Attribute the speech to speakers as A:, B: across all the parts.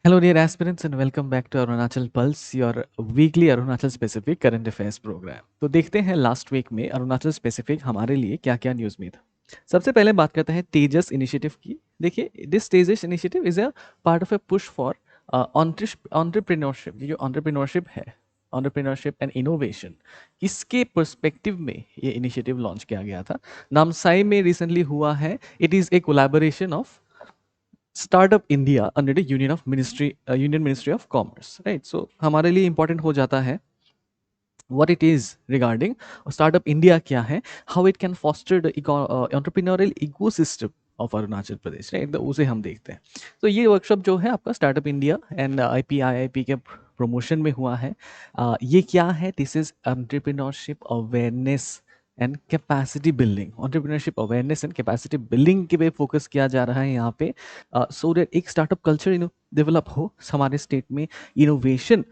A: Hello, dear aspirants, and welcome back to Arunachal Pulse, your weekly Arunachal specific current affairs program. तो देखते हैं last week में Arunachal specific हमारे लिए क्या क्या न्यूज़ में था। सबसे पहले बात करते हैं तेजस इनिशिएटिव की। देखिए, this Tejas initiative is a part of A push for entrepreneurship. ये जो ऑन्टरप्रेन्योरशिप है, ऑन्टरप्रेन्योरशिप एंड इनोवेशन, इसके पर्सपेक्टिव में ये इनिशिएटिव लॉन्च किया गया था। नामसाई में रिसेंटली हुआ है। It is a collaboration of startup India under the union ministry of commerce, right. So हमारे लिए इंपॉर्टेंट हो जाता है what it is regarding startup India क्या है, how it can foster the entrepreneurial ecosystem of Arunachal Pradesh, right. तो उसे हम देखते हैं। तो ये वर्कशॉप जो है आपका स्टार्टअप इंडिया एंड IPIIP के प्रमोशन में हुआ है। ये क्या है? This is entrepreneurship awareness and capacity building. Entrepreneurship awareness and capacity building के पे फोकस किया जा रहा है यहाँ पे, सो दैट एक स्टार्टअप कल्चर डेवलप हो हमारे स्टेट में। इनोवेशन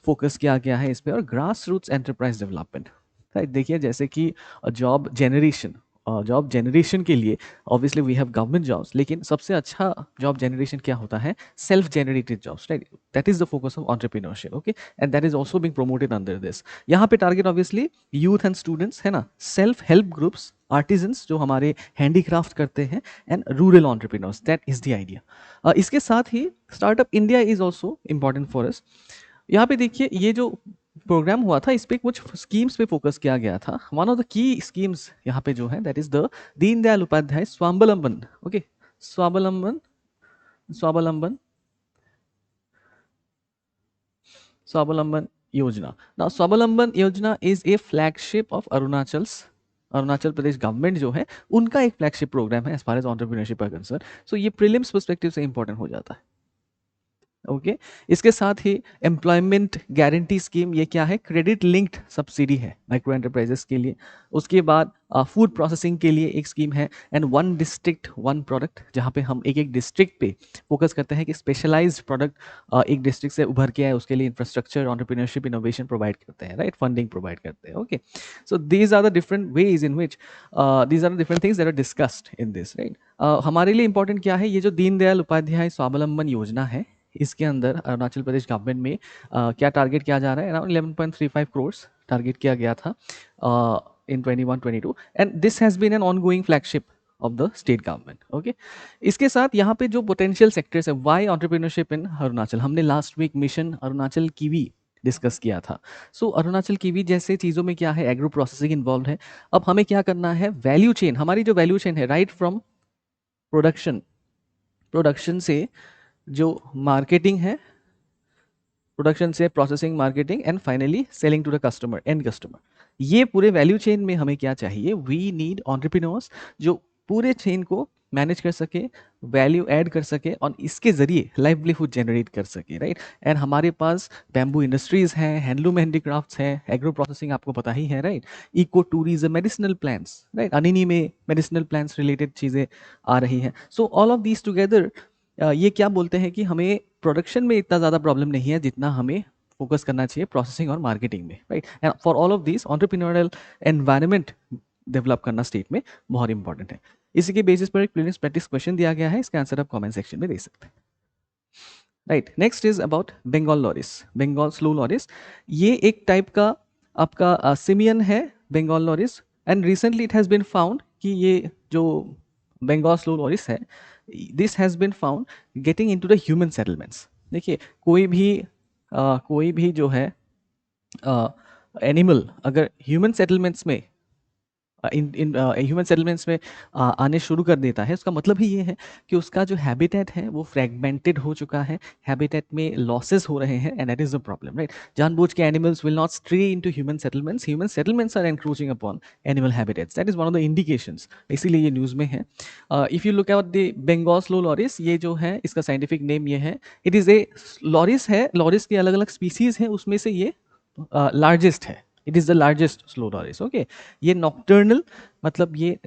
A: फोकस किया गया है इस पे, और grass roots enterprise development, right. देखिए, जैसे कि जॉब जनरेशन के लिए obviously we have government jobs, लेकिन सबसे अच्छा जॉब जनरेशन क्या होता है? Self generated jobs, right. That is the focus of entrepreneurship, okay. And that is also being promoted under this. यहाँ पे target obviously youth and students है ना, सेल्फ हेल्प ग्रुप्स, आर्टिजन्स जो हमारे हैंडीक्राफ्ट करते हैं, and rural entrepreneurs. That is the idea. इसके साथ ही startup India is also important for us. यहाँ पे देखिए, ये जो प्रोग्राम हुआ था इस पे कुछ स्कीम्स पे फोकस किया गया था। One of the key schemes यहाँ पे जो है, that is the Deendayal Upadhyay Swavalamban, okay, Swavalamban Swavalamban Swavalamban Yojana. Now Swavalamban Yojana is a flagship of Arunachal Pradesh government जो है, उनका एक फ्लैगशिप प्रोग्राम है एज फार एज एंटरप्रेन्योरशिप है कंसर्न। सो ये प्रीलिम्स पर्सपेक्टिव से इंपॉर्टेंट हो जाता है, ओके। इसके साथ ही एम्प्लॉयमेंट गारंटी स्कीम, ये क्या है? क्रेडिट लिंक्ड सब्सिडी है माइक्रो एंटरप्राइजेस के लिए। उसके बाद फूड प्रोसेसिंग के लिए एक स्कीम है, and one district one product, जहाँ पे हम एक एक डिस्ट्रिक्ट पे फोकस करते हैं कि स्पेशलाइज्ड प्रोडक्ट एक डिस्ट्रिक्ट से उभर के आए, उसके लिए इंफ्रास्ट्रक्चर, एंटरप्रेन्योरशिप, इनोवेशन प्रोवाइड करते हैं, राइट, फंडिंग प्रोवाइड करते हैं, okay. So these are the different ways in which these are the different things that are discussed in this, right. हमारे लिए इंपॉर्टेंट क्या है? ये जो दीनदयाल उपाध्याय स्वावलंबन योजना है, इसके अंदर अरुणाचल प्रदेश गवर्नमेंट में क्या टारगेट किया जा रहा है? अराउंड 11.35 करोड़ टारगेट किया गया था in 21-22, and this has been an ongoing flagship of the state government, okay. इसके साथ यहाँ पे जो पोटेंशियल सेक्टर्स है, वाई एंटरप्रेन्योरशिप इन अरुणाचल, हमने last week mission Arunachal kiwi discuss किया था। सो अरुणाचल कीवी जैसे चीज़ों में क्या है? एग्रो प्रोसेसिंग इन्वॉल्व है। अब हमें क्या करना है? वैल्यू चेन, हमारी जो वैल्यू चेन है, राइट फ्रॉम प्रोडक्शन प्रोडक्शन से जो मार्केटिंग है, प्रोडक्शन से processing, marketing, and finally selling to the customer, and customer, ये पूरे वैल्यू चेन में हमें क्या चाहिए? वी नीड एंटरप्रेन्योर्स जो पूरे चेन को मैनेज कर सके, वैल्यू ऐड कर सके, और इसके जरिए लाइवलीहुड जनरेट कर सके, राइट। एंड हमारे पास बैम्बू इंडस्ट्रीज हैं, हैंडलूम हैंडीक्राफ्ट्स हैं, एग्रो प्रोसेसिंग आपको पता ही है, right. Eco tourism, medicinal plants, right, Anini में मेडिसिनल प्लांट्स रिलेटेड चीज़ें आ रही हैं। सो ऑल ऑफ दीज टुगेदर ये क्या बोलते हैं कि हमें प्रोडक्शन में इतना ज़्यादा प्रॉब्लम नहीं है जितना हमें फोकस करना चाहिए प्रोसेसिंग और मार्केटिंग में, right. And for all of this entrepreneurial environment develop करना स्टेट में बहुत इंपॉर्टेंट है। इसी के बेसिस पर एक प्रीवियस प्रैक्टिस क्वेश्चन दिया गया है, इसका आंसर आप कमेंट सेक्शन में दे सकते हैं, right. Next is about Bengal loris, Bengal slow loris. ये एक टाइप का आपका सिमियन है, Bengal loris, and recently it has been found कि ये जो बंगाल स्लो लॉरिस है, this has been found getting into the human settlements. देखिए, कोई भी जो है एनिमल अगर ह्यूमन सेटलमेंट्स में इन इन ह्यूमन सेटलमेंट्स में आने शुरू कर देता है, उसका मतलब ही ये है कि उसका जो हैबिटेट है वो फ्रेगमेंटेड हो चुका है, हैबिटेट में लॉसेस हो रहे हैं, and that is the problem, right. जानबूझ के animals will not stray into human settlements are encroaching upon animal habitats, that is one of the indications, इसीलिए ये न्यूज़ में है। If you look at the Bengal slow loris, ये जो है इसका साइंटिफिक नेम ये है, इट इज़ ए लॉरिस है, लॉरिस की अलग अलग स्पीसीज हैं, उसमें से ये लार्जेस्ट है, it is the largest slow loris, okay. ये नॉक्टर्नल, मतलब ये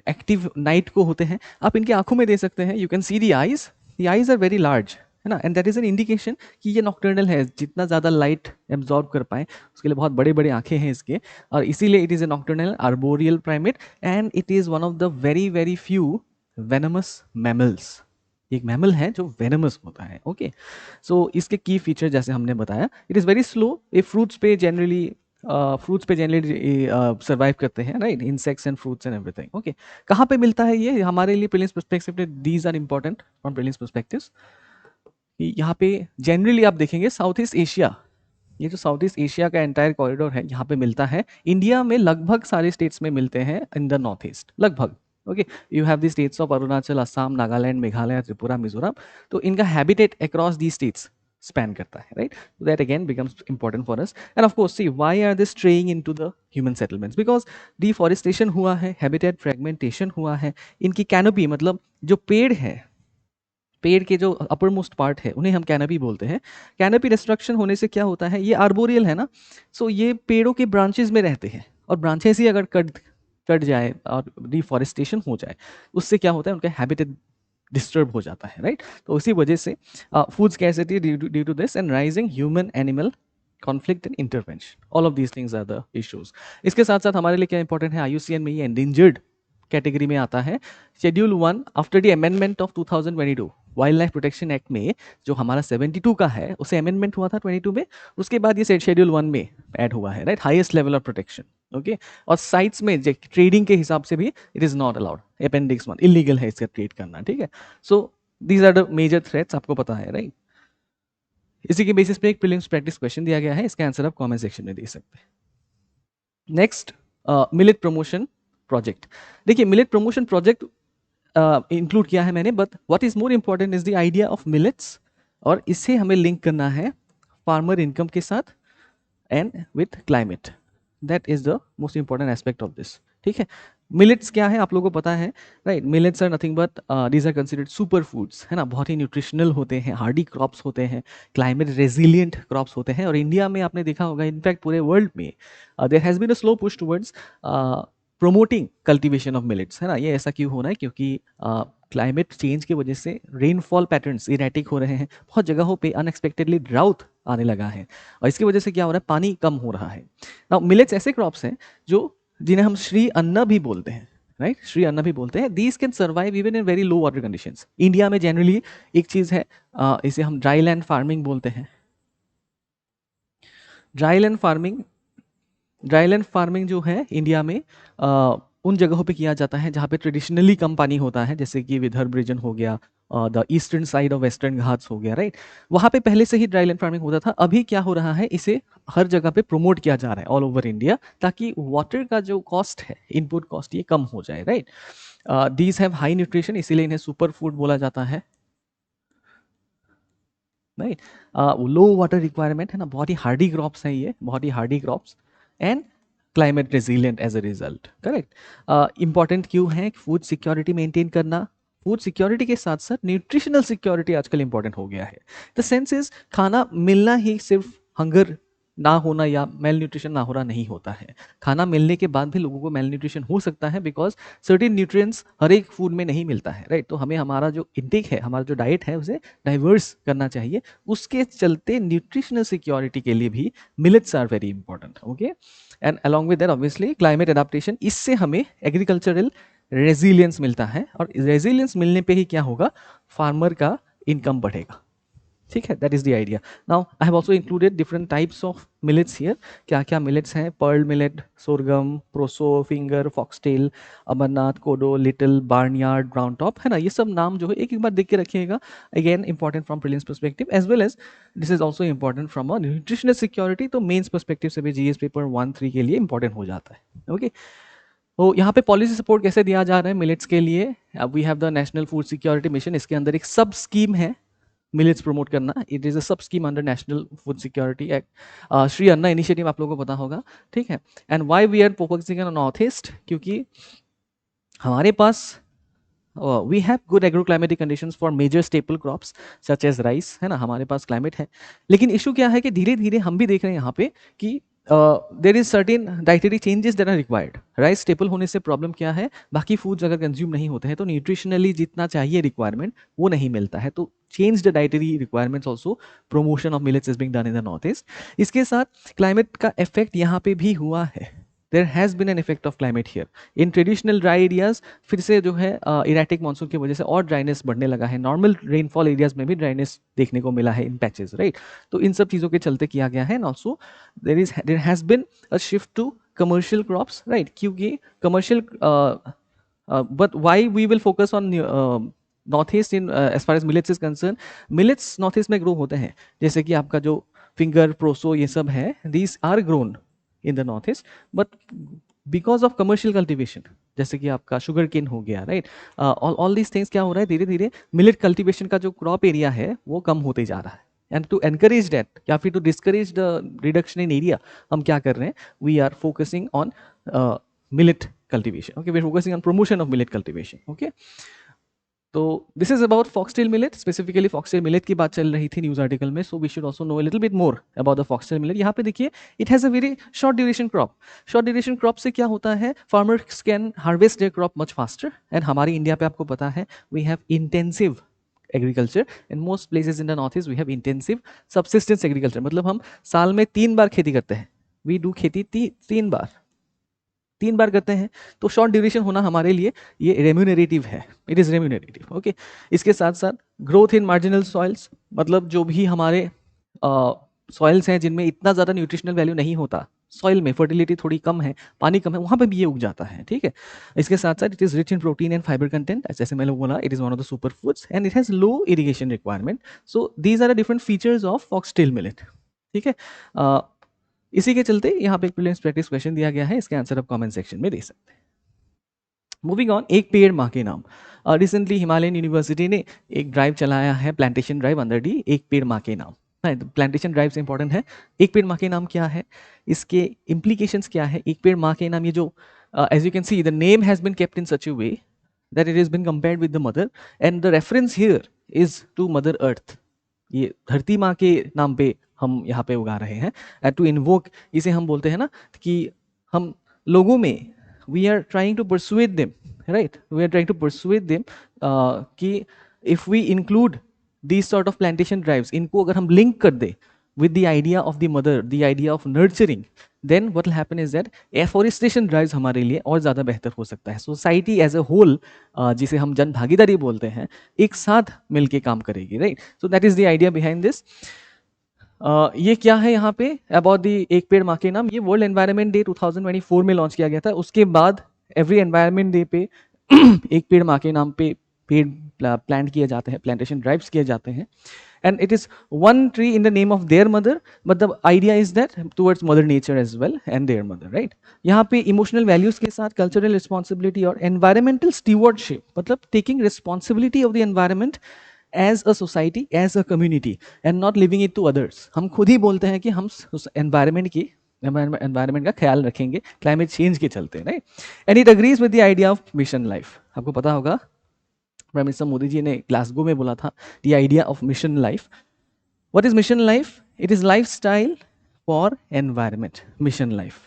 A: एक्टिव नाइट को होते हैं। आप इनकी आंखों में दे सकते हैं, you can see the eyes are very large, है ना, and that is an indication कि ये नॉक्टर्नल है, जितना ज़्यादा लाइट एब्जॉर्ब कर पाए उसके लिए बहुत बड़े बड़े आंखें हैं इसके, और इसीलिए it is A nocturnal arboreal primate, and it is one of the very very few venomous mammals, ये एक मैमल है जो वेनमस होता है। ओके, सो इसके की फीचर जैसे हमने बताया, इट इज़ वेरी स्लो, ये फ्रूट्स पे जनरली सर्वाइव करते हैं, right, insects and fruits and everything. Okay, कहाँ पे मिलता है ये हमारे लिए प्रीलिम्स पर्सपेक्टिव में, these are important from prelims perspectives. यहाँ पे जनरली आप देखेंगे साउथ ईस्ट एशिया, ये जो साउथ ईस्ट एशिया का एंटायर कॉरिडोर है यहाँ पे मिलता है। इंडिया में लगभग सारे स्टेट्स में मिलते हैं इन द नॉर्थ ईस्ट, लगभग। Okay, you have the states of Arunachal, Assam, Nagaland, Meghalaya, Tripura, Mizoram. तो इनका habitat across the states span करता है, right? That again becomes important for us. And of course see why are they straying into the human settlements? Because deforestation हुआ है, habitat fragmentation हुआ है, इनकी canopy मतलब जो पेड़ है, पेड़ के जो अपर मोस्ट पार्ट है उन्हें हम कैनोपी बोलते हैं। कैनोपी डिस्ट्रक्शन होने से क्या होता है, ये आर्बोरियल है ना, सो ये पेड़ों के ब्रांचेस में रहते हैं, और ब्रांचेस ही अगर कट कट जाए और डिफॉरेस्टेशन हो जाए, उससे क्या होता है, उनका हैबिटेट डिस्टर्ब हो जाता है, राइट? तो उसी वजह से food scarcity due to this and rising human animal conflict and intervention, all of these things are the issues. इसके साथ साथ हमारे लिए क्या इंपॉर्टेंट है, IUCN में ये एंडेंजर्ड कैटेगरी में आता है। Schedule 1 after the amendment of 2022 wild life protection act में जो हमारा 72 का है, उसे अमेंडमेंट हुआ था 22 में, उसके बाद ये शेड्यूल 1 में ऐड हुआ है, right? Highest level of protection. Okay, और साइट्स में ट्रेडिंग के हिसाब से भी it is not allowed, appendix 1 illegal है इसका ट्रेड करना, ठीक है? So these are the major threats, आपको पता है, राइट? इसी के बेसिस पे एक प्रीलिम्स प्रैक्टिस क्वेश्चन दिया गया है, इसका आंसर आप कमेंट सेक्शन में दे सकते हैं। Next, millet promotion project. देखिए, मिलेट प्रमोशन प्रोजेक्ट इंक्लूड किया है मैंने, but what is more important is the idea of millets, और इससे हमें लिंक करना है फार्मर इनकम के साथ and with climate. That is the most important aspect of this, ठीक है? मिलेट्स क्या है आप लोगों को पता है, right? Millets are nothing but these are considered super foods, है ना? बहुत ही न्यूट्रिशनल होते हैं, हार्डी क्रॉप्स होते हैं, क्लाइमेट रेजिलियंट क्रॉप्स होते हैं, और इंडिया में आपने देखा होगा, इनफैक्ट पूरे वर्ल्ड में there has been a slow push towards promoting cultivation of millets, है ना? ये ऐसा क्यों होना है, क्योंकि क्लाइमेट चेंज की वजह से रेनफॉल पैटर्न्स इरेटिक हो रहे हैं, बहुत जगहों पे अनएक्सपेक्टेडली ड्राउट आने लगा है, और इसकी वजह से क्या हो रहा है, पानी कम हो रहा है। नाउ मिलेट्स ऐसे क्रॉप्स हैं जो जिन्हें हम श्री अन्न भी बोलते हैं, राइट? श्री अन्न भी बोलते हैं। These can survive even in very low water conditions. India में जनरली एक चीज़ है, इसे हम ड्राई लैंड फार्मिंग बोलते हैं। Dry land farming, dry land farming जो है इंडिया में उन जगहों पे किया जाता है जहाँ पे ट्रेडिशनली कम पानी होता है, जैसे कि विदर्भ रीजन हो गया, the eastern side of western Ghats हो गया, राइट? वहाँ पे पहले से ही ड्राई लैंड फार्मिंग होता था। अभी क्या हो रहा है, इसे हर जगह पे प्रमोट किया जा रहा है ऑल ओवर इंडिया, ताकि वाटर का जो कॉस्ट है, इनपुट कॉस्ट, ये कम हो जाए, right? These have high nutrition, इसीलिए इन्हें सुपर फूड बोला जाता है, राइट? लो वाटर रिक्वायरमेंट है ना, बहुत ही हार्डी क्रॉप्स हैं ये, बहुत ही hardy crops, and climate resilient as a result, correct? Important क्यों है फूड सिक्योरिटी मेंटेन करना? फूड सिक्योरिटी के साथ साथ न्यूट्रिशनल सिक्योरिटी आजकल इंपॉर्टेंट हो गया है। द सेंस इज, खाना मिलना ही सिर्फ हंगर ना होना या मेल न्यूट्रिशन ना होना नहीं होता है। खाना मिलने के बाद भी लोगों को मेल न्यूट्रिशन हो सकता है, बिकॉज सर्टेन न्यूट्रिएंट्स हर एक फूड में नहीं मिलता है, राइट? तो हमें हमारा जो इंटेक है, हमारा जो डाइट है, उसे डाइवर्स करना चाहिए। उसके चलते न्यूट्रिशनल सिक्योरिटी के लिए भी millets are very important, okay? And along with that obviously climate adaptation, इससे हमें एग्रीकल्चरल रेजिलियंस मिलता है, और रेजिलियंस मिलने पे ही क्या होगा, फार्मर का इनकम बढ़ेगा, ठीक है? That is the idea. Now I have also included different types of millets here. क्या क्या मिलेट्स हैं? Pearl millet, sorghum, proso, finger, foxtail, amaranth, kodo, little, barnyard, brown top, है ना? ये सब नाम जो है एक एक बार देख के रखिएगा। Again important from prelims perspective as well as this is also important from a nutritional security. तो मेन्स पर्सपेक्टिव से भी जीएस पेपर 1-3 के लिए इंपॉर्टेंट हो जाता है, ओके? तो यहाँ पे पॉलिसी सपोर्ट कैसे दिया जा रहा है मिलेट्स के लिए? We have the national food security mission, इसके अंदर एक सब स्कीम है मिलेट्स प्रमोट करना। It is a sub scheme under national food security act, Shri Anna initiative, आप लोगों को पता होगा, ठीक है? And why we are focusing on north east? क्योंकि हमारे पास we have good agroclimatic conditions for major staple crops such as rice, है ना? हमारे पास क्लाइमेट है, लेकिन इशू क्या है कि धीरे धीरे हम भी देख रहे हैं यहाँ पे कि there is certain dietary changes that are required. Rice staple होने से प्रॉब्लम क्या है, बाकी फूड्स अगर कंज्यूम नहीं होते हैं तो न्यूट्रिशनली जितना चाहिए रिक्वायरमेंट वो नहीं मिलता है। तो change the dietary requirements also, promotion of millets is being done in the north east. इसके साथ क्लाइमेट का इफेक्ट यहाँ पे भी हुआ है, there has been an effect of climate here in traditional dry areas. फिर से जो है इरेटिक मानसून की वजह से और ड्राइनेस बढ़ने लगा है, नॉर्मल रेनफॉल एरियाज में भी ड्राइनेस देखने को मिला है इन पैचेस, राइट। तो इन सब चीज़ों के चलते किया गया है। And also there has been a shift to commercial crops, right? क्योंकि commercial but why we will focus on northeast in as far as millets is concerned, millets northeast में grow होते हैं, जैसे कि आपका जो फिंगर प्रोसो ये सब है, these are grown in the northeast, but because of commercial cultivation, जैसे कि आपका शुगर केन हो गया, राइट, all these things क्या हो रहा है, धीरे धीरे मिलेट कल्टीवेशन का जो क्रॉप एरिया है वो कम होते जा रहा है। एंड टू एनकरेज दैट या फिर to discourage the reduction in area, हम क्या कर रहे हैं, we are focusing on millet cultivation, okay, we are focusing on promotion of millet cultivation, okay. तो this is about foxtail millet, specifically foxtail millet की बात चल रही थी न्यूज आर्टिकल में, so we should also know a little bit more about the foxtail millet. यहाँ पे देखिए, it has a very short duration crop. Short duration crop से क्या होता है, farmers can harvest their crop much faster. And हमारी India पे आपको पता है, we have intensive agriculture in most places in the north east, we have intensive subsistence agriculture, मतलब हम साल में 3 बार खेती करते हैं, वी डू खेती 3 बार करते हैं। तो शॉर्ट ड्यूरेशन होना हमारे लिए ये रेम्यूनरेटिव है, इट इज़ रेम्यूनरेटिव, ओके। इसके साथ साथ ग्रोथ इन मार्जिनल सॉइल्स, मतलब जो भी हमारे सॉइल्स हैं जिनमें इतना ज़्यादा न्यूट्रिशनल वैल्यू नहीं होता, सॉइल में फर्टिलिटी थोड़ी कम है, पानी कम है, वहाँ पे भी ये उग जाता है, ठीक है। इसके साथ साथ it is rich in protein and fibre content, जैसे मैंने बोला, it is one of the super foods and it has low irrigation requirement. So these are the different features of foxtail millet, ठीक है। इसी के चलते यहाँ पे एक प्रीलिम्स प्रैक्टिस क्वेश्चन दिया गया है, इसके आंसर आप कमेंट सेक्शन में दे सकते हैं। मूविंग ऑन, एक पेड़ माँ के नाम। रिसेंटली हिमालयन यूनिवर्सिटी ने एक ड्राइव चलाया है, प्लांटेशन ड्राइव अंडर डी एक पेड़ माँ के नाम। प्लांटेशन ड्राइव से इंपॉर्टेंट है, एक पेड़ माँ के नाम क्या है, इसके इम्प्लीकेशंस क्या है। एक पेड़ माँ के नाम, ये जो as you can see the name has been kept in such a way that it has been compared with the mother and the reference here is to mother earth। ये धरती माँ के नाम पे हम यहाँ पे उगा रहे हैं। एंड टू इन्वोक, इसे हम बोलते हैं ना कि हम लोगों में we are trying to persuade them, right, we are trying to persuade them कि if we include these sort of plantation drives, इनको अगर हम लिंक कर दे with the idea of the mother, the idea of nurturing, then what will happen is that afforestation drives हमारे लिए और ज़्यादा बेहतर हो सकता है। सोसाइटी एज अ होल, जिसे हम जन भागीदारी बोलते हैं, एक साथ मिलके काम करेगी, right. So that is the idea behind this. ये क्या है यहाँ पे अबाउट दी एक पेड़ माँ के नाम, ये वर्ल्ड एनवायरनमेंट डे 2024 में लॉन्च किया गया था। उसके बाद एवरी एनवायरनमेंट डे पे एक पेड़ माँ के नाम पे पेड़ प्लांट किए जाते हैं, प्लांटेशन ड्राइव्स किए जाते हैं। And it is one tree in the name of their mother, but the idea is that towards mother nature as well and their mother, right। यहाँ पे emotional values के साथ cultural responsibility और environmental stewardship, मतलब taking responsibility of the environment as a society, as a community and not leaving it to others। हम खुद ही बोलते हैं कि हम उस environment का ख्याल रखेंगे climate change के चलते, right। And it agrees with the idea of mission life। आपको पता होगा प्राइम मिनिस्टर मोदी जी ने ग्लासगो में बोला था, the idea of mission life. What is mission life? It is lifestyle for environment, mission life,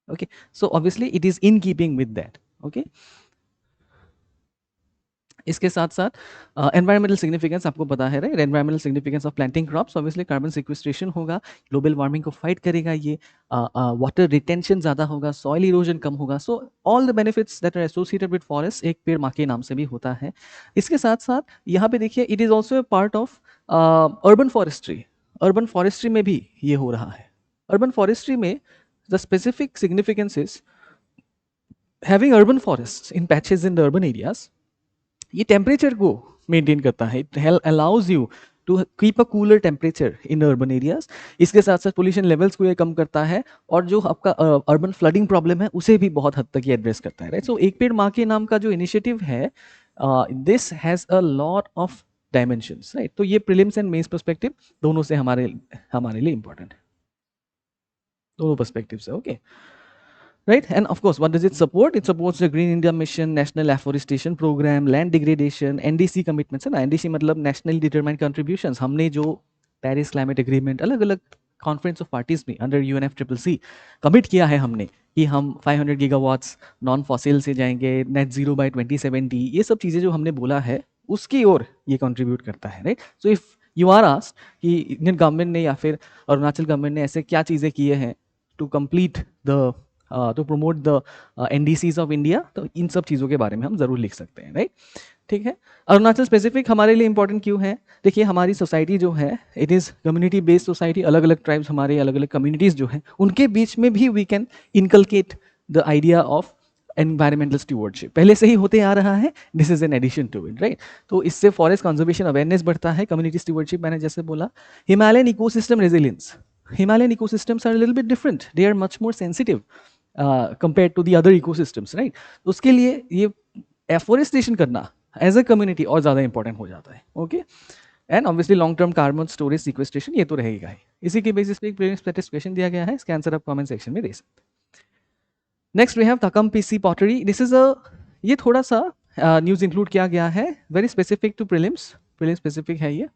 A: okay. So obviously it is in keeping with that, okay. इसके साथ साथ एनवायरमेंटल सिग्निफिकेंस आपको पता है, right. Environmental significance of planting crops, obviously carbon sequestration होगा, global warming को fight करेगा, ये वाटर रिटेंशन ज़्यादा होगा, सॉइल इरोजन कम होगा। So all the benefits that are associated with forest एक पेड़ माँ के नाम से भी होता है। इसके साथ साथ यहाँ पे देखिए, it is also a part of urban forestry. Urban forestry में भी ये हो रहा है। अर्बन फॉरेस्ट्री में the specific significance is having urban forest in patches in the urban areas. ये टेम्परेचर को मेंटेन करता है, it allows you to keep a cooler temperature in urban areas. इसके साथ साथ पोल्यूशन लेवल्स को ये कम करता है और जो आपका अर्बन फ्लडिंग प्रॉब्लम है उसे भी बहुत हद तक ये एड्रेस करता है, राइट। सो एक पेड़ माँ के नाम का जो इनिशिएटिव है, this has a lot of dimensions, right. तो ये प्रीलिम्स एंड मेंस पर्सपेक्टिव दोनों से हमारे लिए इंपॉर्टेंट है, दोनों पर्सपेक्टिव से, okay, right। And of course, what does it support? It supports the Green India Mission, National Afforestation Program, land degradation, NDC commitments है ना। NDC मतलब Nationally Determined Contributions। हमने जो पेरिस क्लाइमेट एग्रीमेंट अलग अलग कॉन्फ्रेंस ऑफ पार्टीज में under UNFCCC commit किया है हमने कि हम 500 गीगावाट्स नॉन फॉसिल से जाएंगे, नेट जीरो बाय 2070, ये सब चीज़ें जो हमने बोला है उसकी ओर ये कंट्रीब्यूट करता है, right. So if you are asked कि इंडियन गवर्नमेंट ने या फिर अरुणाचल गवर्नमेंट ने ऐसे क्या चीज़ें किए हैं to complete the to promote the NDCs of India, तो इन सब चीज़ों के बारे में हम ज़रूर लिख सकते हैं, राइट। ठीक है, अरुणाचल स्पेसिफिक हमारे लिए इंपॉर्टेंट क्यों है? देखिए हमारी सोसाइटी जो है it is community based society, अलग अलग ट्राइब्स हमारे अलग अलग कम्युनिटीज़ जो हैं उनके बीच में भी we can inculcate the idea of environmental stewardship, पहले से ही होते आ रहा है, this is an addition to it, right. तो इससे फॉरेस्ट कंजर्वेशन अवेयरनेस बढ़ता है, कम्युनिटी स्टूवर्डशिप मैंने जैसे बोला। Himalayan ecosystem resilience, Himalayan ecosystems are little bit different, they are much more sensitive compare to the other ecosystems, right. उसके लिए ये एफोरेस्टेशन करना एज अ कम्युनिटी और ज़्यादा इंपॉर्टेंट हो जाता है, okay. And obviously long term carbon storage sequestration ये तो रहेगा ही। इसी के बेसिस पे एक प्रीवियस प्रैक्टिस क्वेश्चन दिया गया है, इसके आंसर आप कमेंट सेक्शन में दे सकते हैं। Next we have Takam Pisi pottery, this is a, ये थोड़ा सा न्यूज़ इंक्लूड किया गया है, very specific to prelims, prelims specific है ये।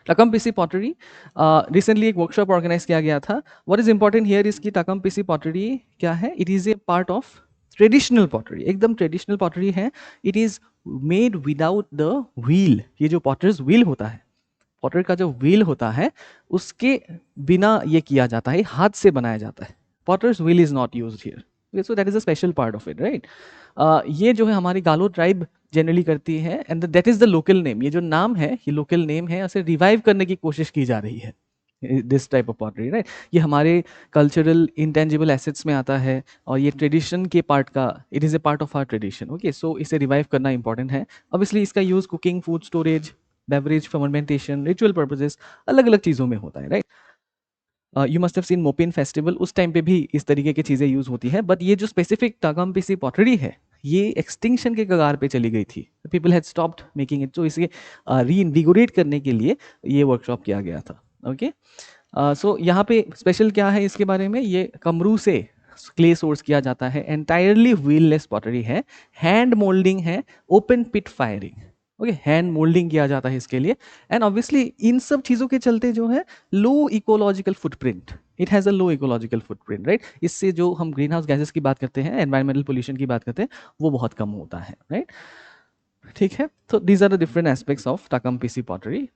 A: टकम पीसी पॉटरी रिसेंटली एक वर्कशॉप ऑर्गेनाइज किया गया था। What is important here is कि टकम पीसी पॉटरी क्या है? It is a part of traditional pottery, एकदम ट्रेडिशनल पॉटरी है। It is made without the wheel, ये जो पॉटर्स व्हील होता है, पॉटर का जो व्हील होता है उसके बिना ये किया जाता है, हाथ से बनाया जाता है। Potter's wheel is not used here, so that is a special part of it, right. ये जो है हमारी गालो ट्राइब जनरली करती है and that is the local name, ये जो नाम है ये लोकल नेम है, उसे रिवाइव करने की कोशिश की जा रही है, this type of pottery, right. ये हमारे कल्चरल इंटेंजिबल एसेट्स में आता है और ये ट्रेडिशन के पार्ट का, it is a part of our tradition, okay. So इसे रिवाइव करना इंपॉर्टेंट है। ऑब्वियसली इसका use cooking, food storage, beverage fermentation, ritual purposes, अलग अलग चीज़ों में होता है, right. You must have seen Mopin festival, उस टाइम पे भी इस तरीके की चीज़ें यूज़ होती हैं। बट ये जो स्पेसिफिक टागम पीसी पॉटरी है ये एक्सटिंक्शन के कगार पे चली गई थी, people had stopped making it, तो इसे रीइनविगोरेट करने के लिए ये वर्कशॉप किया गया था, ओके। सो यहाँ पे स्पेशल क्या है इसके बारे में, ये कमरू से क्ले सोर्स किया जाता है, एंटायरली व्हीललेस पॉटरी है, हैंड मोल्डिंग है, ओपन पिट फायरिंग, ओके, हैंड मोल्डिंग किया जाता है इसके लिए। एंड ऑब्वियसली इन सब चीज़ों के चलते जो है low ecological footprint, it has a low ecological footprint, right. इससे जो हम ग्रीन हाउस गैसेस की बात करते हैं, एनवायरमेंटल पोल्यूशन की बात करते हैं, वो बहुत कम होता है, राइट। ठीक है, तो these are the different aspects of Takam Pisi pottery.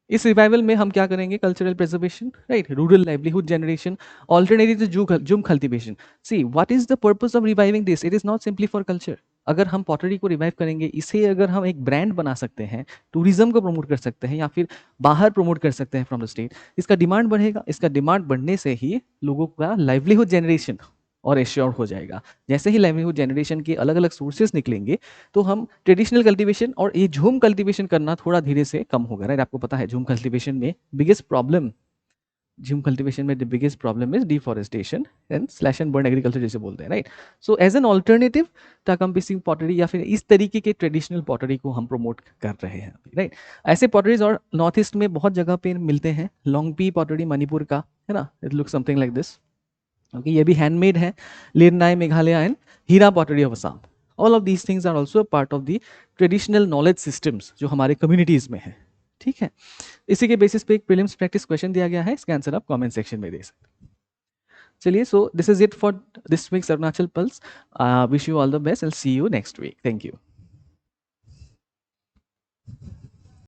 A: इस रिवाइवल में हम क्या करेंगे? Cultural preservation, right, rural livelihood generation, alternative jhum cultivation. See what is the purpose of reviving this? It is not simply for culture. अगर हम पॉटरी को revive करेंगे, इसे अगर हम एक ब्रांड बना सकते हैं, टूरिज्म को प्रमोट कर सकते हैं या फिर बाहर प्रमोट कर सकते हैं फ्रॉम द स्टेट, इसका डिमांड बढ़ेगा। इसका डिमांड बढ़ने से ही लोगों का लाइवलीहुड जनरेशन और एश्योर हो जाएगा। जैसे ही लाइवलीहुड जनरेशन के अलग अलग सोर्सेज निकलेंगे तो हम ट्रेडिशनल कल्टीवेशन और ये झूम कल्टीवेशन करना थोड़ा धीरे से कम होगा, राइट। आपको पता है झूम कल्टीवेशन में बिगेस्ट प्रॉब्लम, झूम कल्टीवेशन में the biggest problem is deforestation and slash and burn agriculture जैसे बोलते हैं, right. So as an alternative Takam Pisi pottery या फिर इस तरीके के ट्रेडिशनल पॉटरी को हम प्रमोट कर रहे हैं, राइट। ऐसे पॉटरीज और नॉर्थ ईस्ट में बहुत जगह पे मिलते हैं। लोंगपी पॉटरी मणिपुर का है ना, it look something like this, okay. ये भी हैंडमेड है। Larnai Meghalaya and Hira pottery of Assam, all of these things are also part of the traditional knowledge systems जो हमारे कम्युनिटीज में है, ठीक है। इसी के बेसिस पे एक प्रीलिम्स प्रैक्टिस क्वेश्चन दिया गया है, इसका आंसर आप कमेंट सेक्शन में दे सकते हैं। चलिए, so this is it for this week's Arunachal pulse. Wish you all the best, I will see you next week, thank you.